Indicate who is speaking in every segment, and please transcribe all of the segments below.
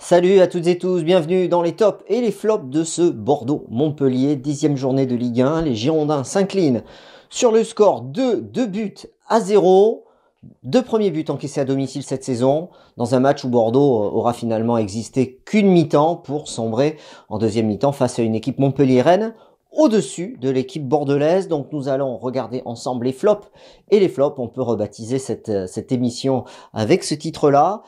Speaker 1: Salut à toutes et tous, bienvenue dans les tops et les flops de ce Bordeaux-Montpellier, 10e journée de Ligue 1. Les Girondins s'inclinent sur le score de 2 buts à 0. Deux premiers buts encaissés à domicile cette saison, dans un match où Bordeaux aura finalement existé qu'une mi-temps pour sombrer en deuxième mi-temps face à une équipe montpelliéraine au-dessus de l'équipe bordelaise. Donc nous allons regarder ensemble les flops et les flops. On peut rebaptiser cette émission avec ce titre-là.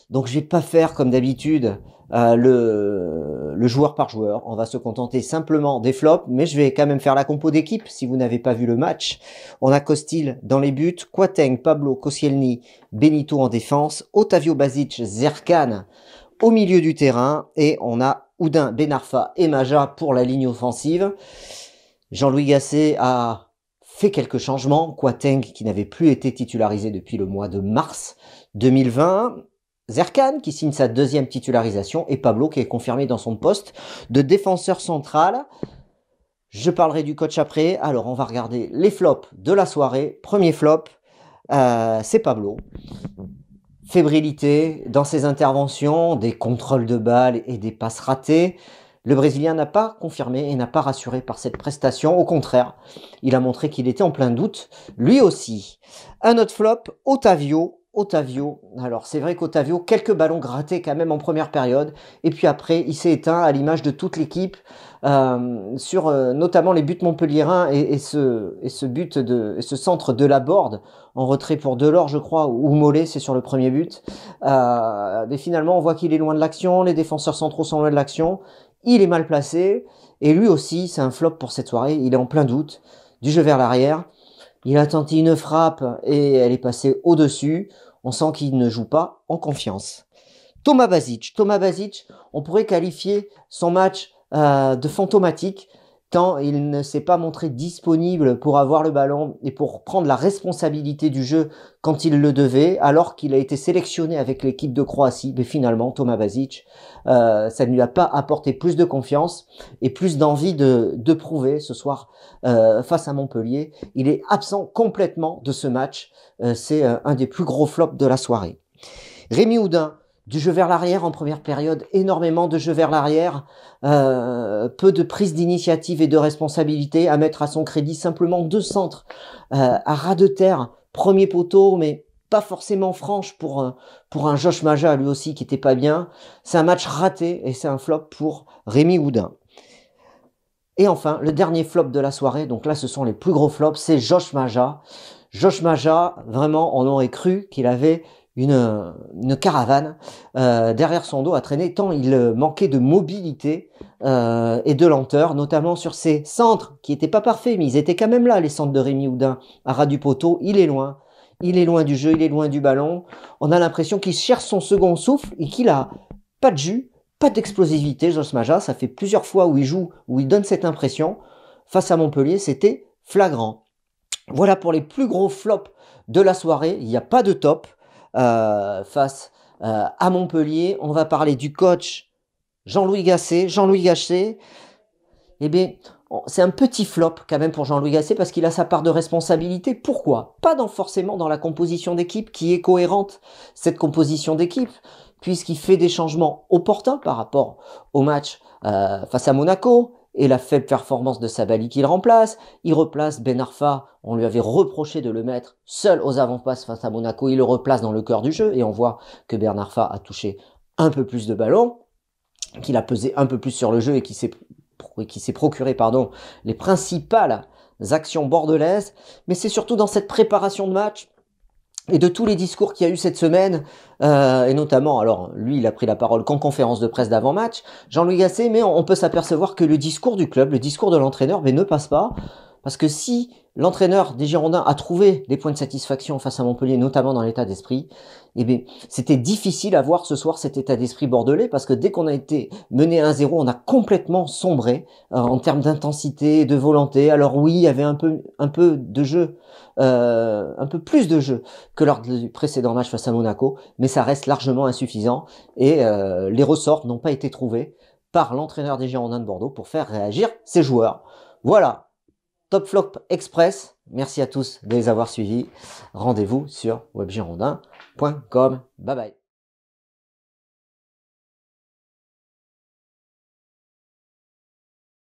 Speaker 1: Donc je vais pas faire comme d'habitude le joueur par joueur. On va se contenter simplement des flops, mais je vais quand même faire la compo d'équipe si vous n'avez pas vu le match. On a Costil dans les buts, Kouateng, Pablo, Koscielny, Benito en défense, Otavio Basic, Zerkan au milieu du terrain, et on a Oudin, Benarfa et Maja pour la ligne offensive. Jean-Louis Gasset a fait quelques changements. Kouateng qui n'avait plus été titularisé depuis le mois de mars 2020. Zerkan qui signe sa deuxième titularisation et Pablo qui est confirmé dans son poste de défenseur central. Je parlerai du coach après. Alors on va regarder les flops de la soirée. Premier flop, c'est Pablo. Fébrilité dans ses interventions, des contrôles de balles et des passes ratées. Le Brésilien n'a pas confirmé et n'a pas rassuré par cette prestation. Au contraire, il a montré qu'il était en plein doute, lui aussi. Un autre flop, Otavio, alors c'est vrai qu'Otavio, quelques ballons grattés quand même en première période, et puis après il s'est éteint à l'image de toute l'équipe, sur notamment les buts montpelliérains et ce centre de la Borde en retrait pour Delors je crois, ou Mollet, c'est sur le premier but. Mais finalement on voit qu'il est loin de l'action, les défenseurs centraux sont loin de l'action, il est mal placé, et lui aussi c'est un flop pour cette soirée, il est en plein doute, du jeu vers l'arrière. Il a tenté une frappe et elle est passée au-dessus. On sent qu'il ne joue pas en confiance. Thomas Basic, on pourrait qualifier son match de fantomatique, tant il ne s'est pas montré disponible pour avoir le ballon et pour prendre la responsabilité du jeu quand il le devait, alors qu'il a été sélectionné avec l'équipe de Croatie. Mais finalement, Thomas Basic, ça ne lui a pas apporté plus de confiance et plus d'envie de prouver ce soir face à Montpellier. Il est absent complètement de ce match. C'est un des plus gros flops de la soirée. Rémi Oudin, du jeu vers l'arrière en première période, énormément de jeu vers l'arrière, peu de prise d'initiative et de responsabilité à mettre à son crédit, simplement 2 centres à ras de terre, premier poteau, mais pas forcément franche pour un Josh Maja lui aussi qui était pas bien. C'est un match raté et c'est un flop pour Rémi Oudin. Et enfin, le dernier flop de la soirée, donc là ce sont les plus gros flops, c'est Josh Maja. Josh Maja, vraiment, on aurait cru qu'il avait une caravane derrière son dos à traîner, tant il manquait de mobilité et de lenteur, notamment sur ses centres qui étaient pas parfaits, mais ils étaient quand même là, les centres de Rémi Oudin à ras du poteau. Il est loin du jeu, il est loin du ballon. On a l'impression qu'il cherche son second souffle et qu'il a pas de jus, pas d'explosivité. Josh Maja, ça fait plusieurs fois où il joue, où il donne cette impression. Face à Montpellier, c'était flagrant. Voilà pour les plus gros flops de la soirée. Il n'y a pas de top face à Montpellier. On va parler du coach Jean-Louis Gasset. Eh bien, c'est un petit flop quand même pour Jean-Louis Gasset parce qu'il a sa part de responsabilité. Pourquoi? Pas forcément dans la composition d'équipe qui est cohérente, cette composition d'équipe, puisqu'il fait des changements opportuns par rapport au match face à Monaco et la faible performance de Sabali qu'il remplace. Il replace Benarfa, on lui avait reproché de le mettre seul aux avant-passes face à Monaco, il le replace dans le cœur du jeu et on voit que Benarfa a touché un peu plus de ballons, qu'il a pesé un peu plus sur le jeu et qui s'est procuré les principales actions bordelaises. Mais c'est surtout dans cette préparation de match et de tous les discours qu'il y a eu cette semaine, et notamment, alors lui il a pris la parole qu'en conférence de presse d'avant-match, Jean-Louis Gasset, mais on peut s'apercevoir que le discours du club, le discours de l'entraîneur, ne passe pas, parce que si l'entraîneur des Girondins a trouvé des points de satisfaction face à Montpellier, notamment dans l'état d'esprit, eh bien, c'était difficile à voir ce soir cet état d'esprit bordelais, parce que dès qu'on a été mené 1-0, on a complètement sombré en termes d'intensité et de volonté. Alors oui, il y avait un peu de jeu, un peu plus de jeu que lors du précédent match face à Monaco, mais ça reste largement insuffisant et les ressorts n'ont pas été trouvés par l'entraîneur des Girondins de Bordeaux pour faire réagir ses joueurs. Voilà. Top Flop Express. Merci à tous de les avoir suivis. Rendez-vous sur webgirondin.com. Bye bye.